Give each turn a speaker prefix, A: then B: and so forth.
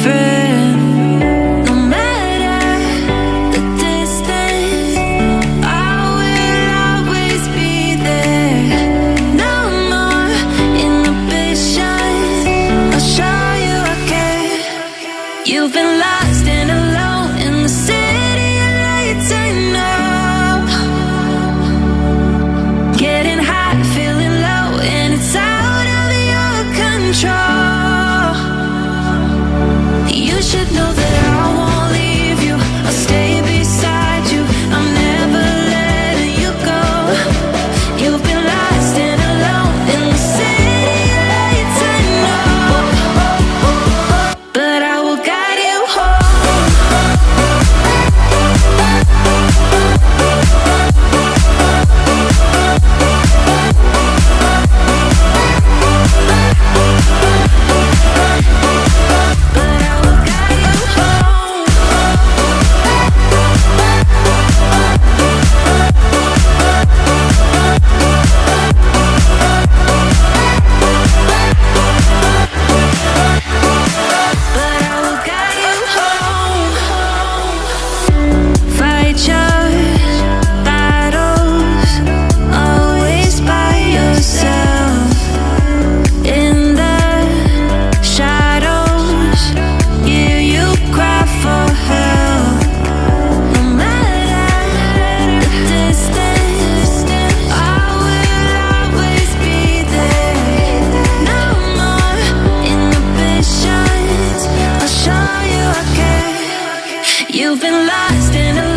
A: friend. No matter the distance, I will always be there. No more inhibitions, I'll show you I care. You've been lost and alone in the city of lights, I know. Getting high, feeling low, and it's out of your control. You should know that I won't leave you. I'll stay beside you. I'm never letting you go. You've been lost and alone in the city of lights, I know. But I will guide you home. But I will guide you home. But I will guide you home. Fight your battles, always by yourself. In the shadows, hear you cry for help. No matter the distance, I will always be there. No more inhibitions, I'll show you I care. You've been lost in a